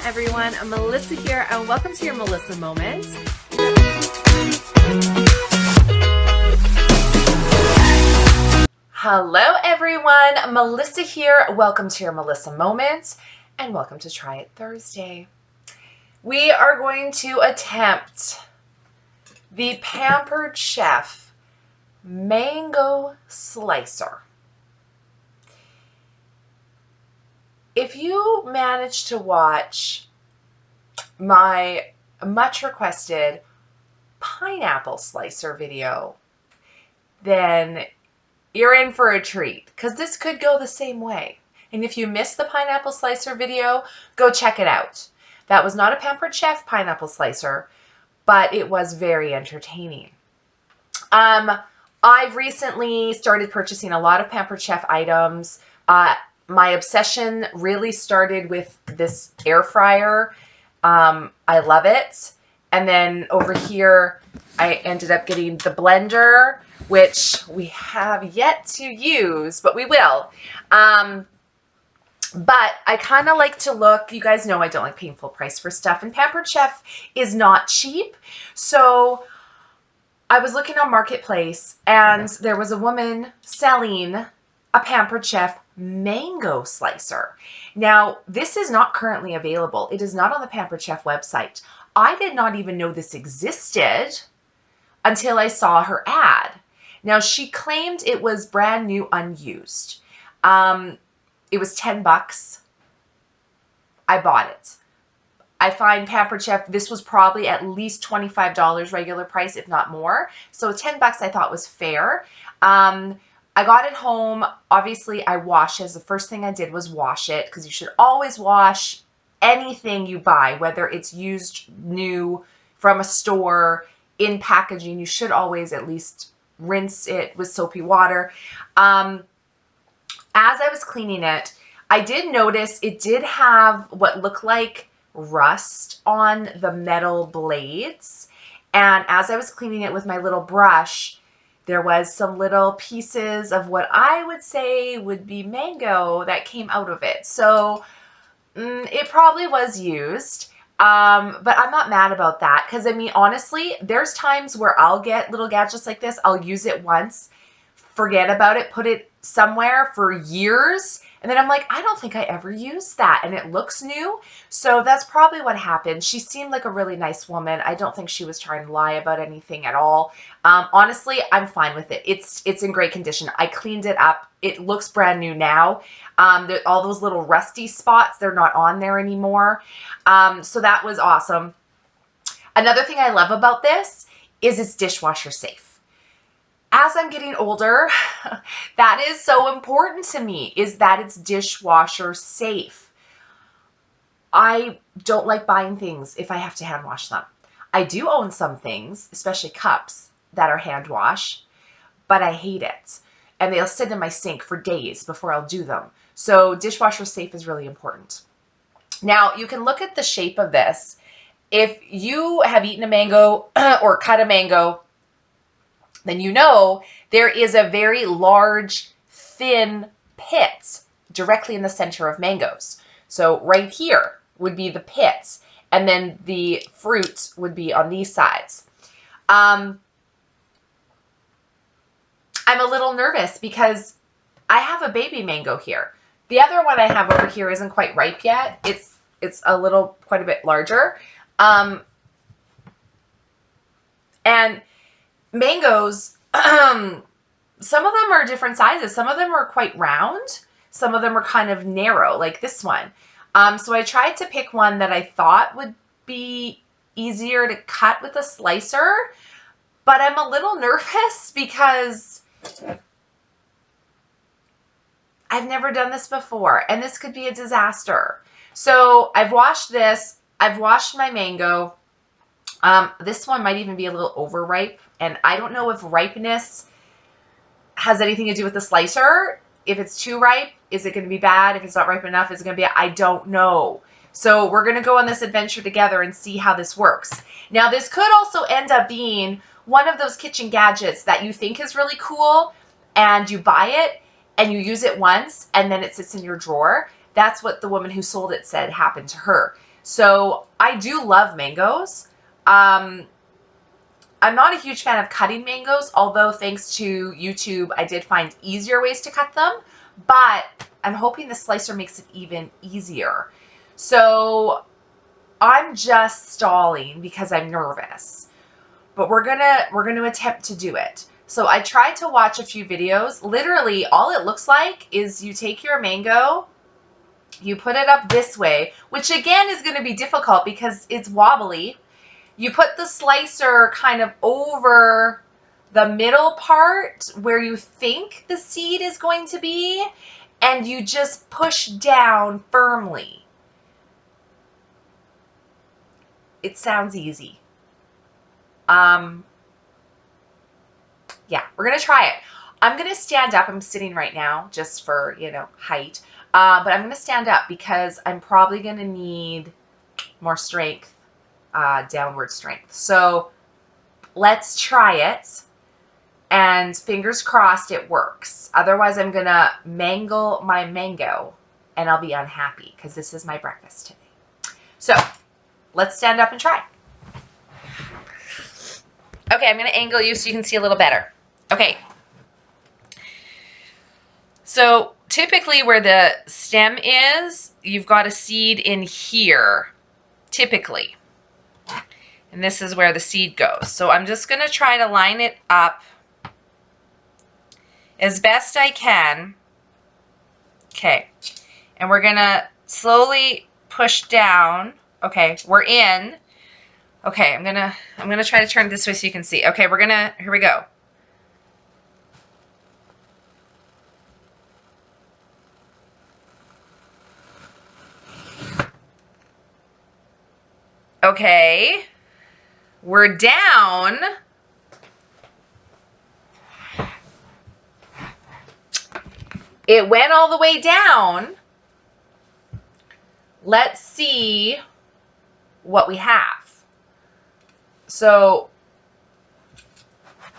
everyone. I'm Melissa here, and welcome to your Melissa Moment. Hello, everyone. Melissa here. Welcome to your Melissa Moment, and welcome to Try It Thursday. We are going to attempt the Pampered Chef Mango Slicer. If you managed to watch my much requested pineapple slicer video, then you're in for a treat, because this could go the same way. And if you missed the pineapple slicer video, go check it out. That was not a Pampered Chef pineapple slicer, but it was very entertaining. I've recently started purchasing a lot of Pampered Chef items. My obsession really started with this air fryer. I love it. And then over here, I ended up getting the blender, which we have yet to use, but we will. But I kind of like to look, you guys know I don't like paying full price for stuff, and Pampered Chef is not cheap. So I was looking on Marketplace, and there was a woman selling a Pampered Chef mango slicer. Now, this is not currently available. It is not on the Pampered Chef website. I did not even know this existed until I saw her ad. Now, she claimed it was brand new, unused. It was $10. I bought it. I find Pampered Chef, this was probably at least $25 regular price, if not more. So $10 I thought was fair. I got it home. Obviously, I washed it. The first thing I did was wash it, because you should always wash anything you buy, whether it's used, new, from a store, in packaging. You should always at least rinse it with soapy water. As I was cleaning it, I did notice it did have what looked like rust on the metal blades. And as I was cleaning it with my little brush, there was some little pieces of what I would say would be mango that came out of it. So it probably was used, but I'm not mad about that, because I mean, honestly, there's times where I'll get little gadgets like this. I'll use it once, forget about it, put it somewhere for years, and then I'm like, I don't think I ever used that, and it looks new. So that's probably what happened. She seemed like a really nice woman. I don't think she was trying to lie about anything at all. Honestly, I'm fine with it. It's in great condition. I cleaned it up. It looks brand new now. All those little rusty spots, they're not on there anymore. So that was awesome. Another thing I love about this is it's dishwasher safe. As I'm getting older, that is so important to me, is that it's dishwasher safe. I don't like buying things if I have to hand wash them. I do own some things, especially cups, that are hand wash, but I hate it. And they'll sit in my sink for days before I'll do them. So dishwasher safe is really important. Now, you can look at the shape of this. If you have eaten a mango or cut a mango, then you know there is a very large, thin pit directly in the center of mangoes. So right here would be the pits, and then the fruit would be on these sides. I'm a little nervous because I have a baby mango here. The other one I have over here isn't quite ripe yet. It's quite a bit larger. And mangoes, some of them are different sizes. Some of them are quite round. Some of them are kind of narrow, like this one. So I tried to pick one that I thought would be easier to cut with a slicer, but I'm a little nervous because I've never done this before, and this could be a disaster. So I've washed this. I've washed my mango. This one might even be a little overripe, and I don't know if ripeness has anything to do with the slicer. If it's too ripe, is it going to be bad? If it's not ripe enough, is it going to be, I don't know. So we're going to go on this adventure together and see how this works. Now, this could also end up being one of those kitchen gadgets that you think is really cool, and you buy it and you use it once and then it sits in your drawer. That's what the woman who sold it said happened to her. So I do love mangoes. I'm not a huge fan of cutting mangoes, although thanks to YouTube, I did find easier ways to cut them, but I'm hoping the slicer makes it even easier. So I'm just stalling because I'm nervous, but we're gonna attempt to do it. So I tried to watch a few videos. Literally, all it looks like is you take your mango, you put it up this way, which again is going to be difficult because it's wobbly. You put the slicer kind of over the middle part where you think the seed is going to be, and you just push down firmly. It sounds easy. Yeah, we're going to try it. I'm going to stand up. I'm sitting right now just for, height. But I'm going to stand up because I'm probably going to need more strength, downward strength. So let's try it. And fingers crossed it works. Otherwise, I'm going to mangle my mango and I'll be unhappy because this is my breakfast today. So let's stand up and try. Okay, I'm going to angle you so you can see a little better. Okay. So typically where the stem is, you've got a seed in here, typically. And this is where the seed goes. So I'm just going to try to line it up as best I can. Okay. And we're going to slowly push down. Okay, we're in. Okay, I'm going to try to turn it this way so you can see. Okay, here we go. Okay. We're down. It went all the way down. Let's see what we have. So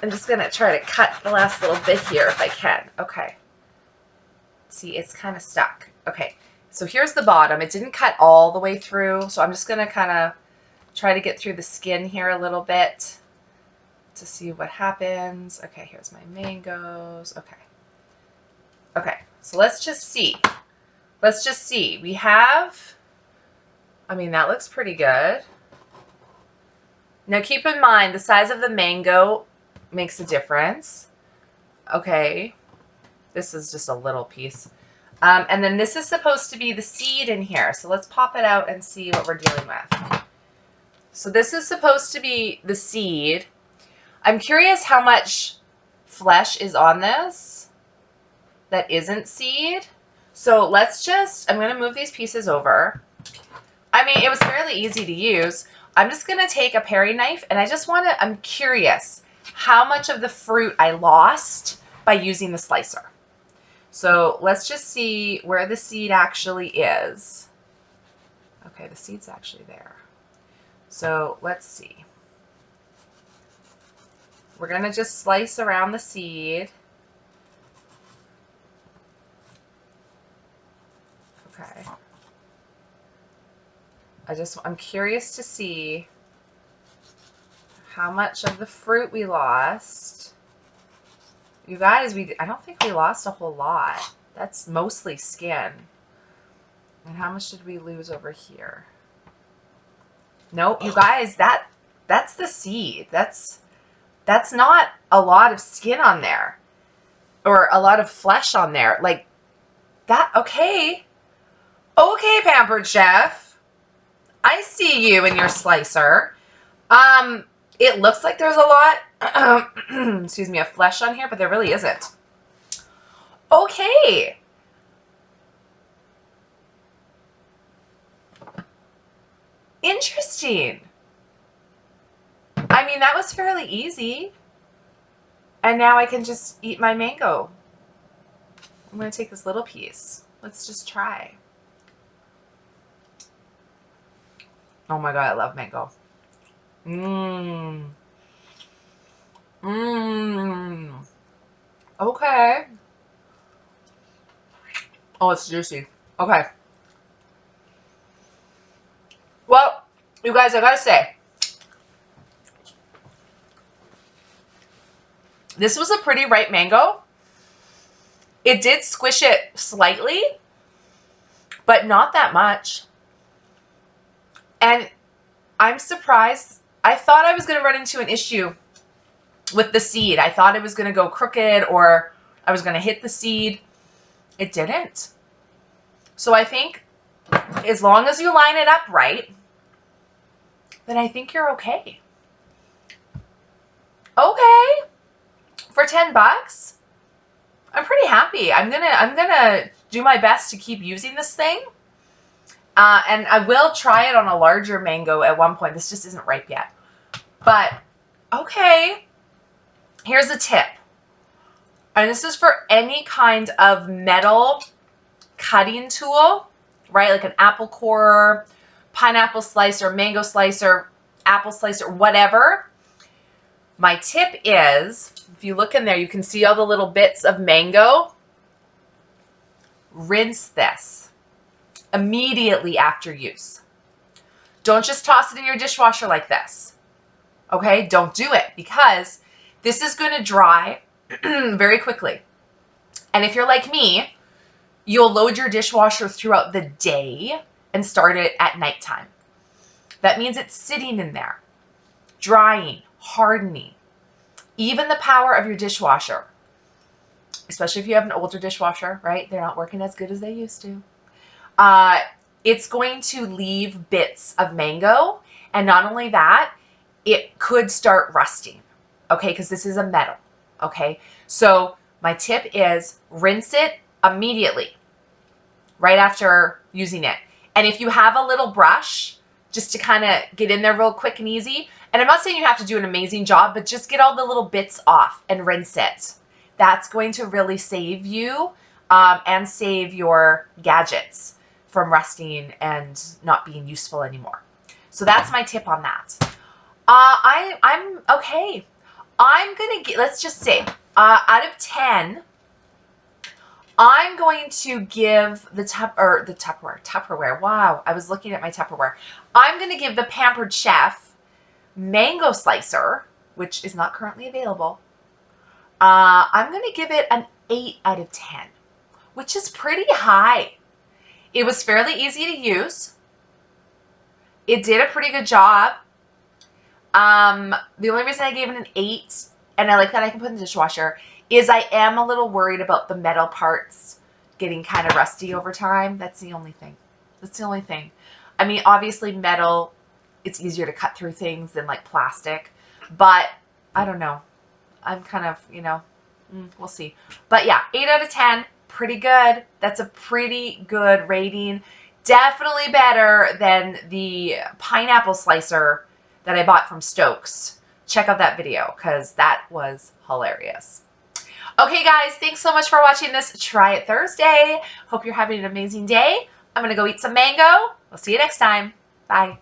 I'm just going to try to cut the last little bit here if I can. Okay. See, it's kind of stuck. Okay. So here's the bottom. It didn't cut all the way through. So I'm just going to kind of try to get through the skin here a little bit to see what happens. Okay, here's my mangoes. Okay. Okay. So let's just see. Let's just see. We have, I mean, that looks pretty good. Now keep in mind the size of the mango makes a difference. Okay. This is just a little piece. And then this is supposed to be the seed in here. So let's pop it out and see what we're dealing with. So this is supposed to be the seed. I'm curious how much flesh is on this that isn't seed. So let's just, I'm going to move these pieces over. I mean, it was fairly easy to use. I'm just going to take a paring knife and I just want to, I'm curious how much of the fruit I lost by using the slicer. So let's just see where the seed actually is. Okay, the seed's actually there. So let's see. We're going to just slice around the seed. Okay. I'm curious to see how much of the fruit we lost. You guys, I don't think we lost a whole lot. That's mostly skin. And how much did we lose over here? Nope, you guys, that's the seed. That's not a lot of skin on there or a lot of flesh on there. Like that, okay. Okay, Pampered Chef. I see you in your slicer. It looks like there's a lot, excuse me, of flesh on here, but there really isn't. Okay. Interesting. I mean, that was fairly easy. And now I can just eat my mango. I'm going to take this little piece. Let's just try. Oh my God, I love mango. Mmm. Mmm. Okay. Oh, it's juicy. Okay. You guys, I gotta say, this was a pretty ripe mango. It did squish it slightly, but not that much. And I'm surprised. I thought I was going to run into an issue with the seed. I thought it was going to go crooked or I was going to hit the seed. It didn't. So I think as long as you line it up right, then I think you're okay. Okay. For 10 bucks, I'm pretty happy. I'm gonna do my best to keep using this thing. And I will try it on a larger mango at one point. This just isn't ripe yet. But, okay. Here's a tip. And this is for any kind of metal cutting tool, right? Like an apple corer, pineapple slicer, mango slicer, apple slicer, whatever. My tip is, if you look in there, you can see all the little bits of mango. Rinse this immediately after use. Don't just toss it in your dishwasher like this. Okay? Don't do it because this is going to dry very quickly. And if you're like me, you'll load your dishwasher throughout the day and start it at nighttime. That means it's sitting in there, drying, hardening. Even the power of your dishwasher, especially if you have an older dishwasher, right? They're not working as good as they used to. It's going to leave bits of mango. And not only that, it could start rusting, okay? Because this is a metal, okay? So my tip is rinse it immediately, right after using it. And if you have a little brush, just to kind of get in there real quick and easy, and I'm not saying you have to do an amazing job, but just get all the little bits off and rinse it. That's going to really save you and save your gadgets from rusting and not being useful anymore. So that's my tip on that. I'm okay. I'm going to get, let's just say, out of 10, I'm going to give the Tupperware. Wow, I was looking at my Tupperware. I'm going to give the Pampered Chef mango slicer, which is not currently available. I'm going to give it an 8 out of 10, which is pretty high. It was fairly easy to use. It did a pretty good job. The only reason I gave it an 8, and I like that I can put in the dishwasher, is I am a little worried about the metal parts getting kind of rusty over time. That's the only thing. That's the only thing. I mean, obviously metal, it's easier to cut through things than like plastic, but I don't know. I'm kind of, you know, we'll see. But yeah, 8 out of 10, pretty good. That's a pretty good rating. Definitely better than the pineapple slicer that I bought from Stokes. Check out that video because that was hilarious. Okay, guys, thanks so much for watching this Try It Thursday. Hope you're having an amazing day. I'm going to go eat some mango. We'll see you next time. Bye.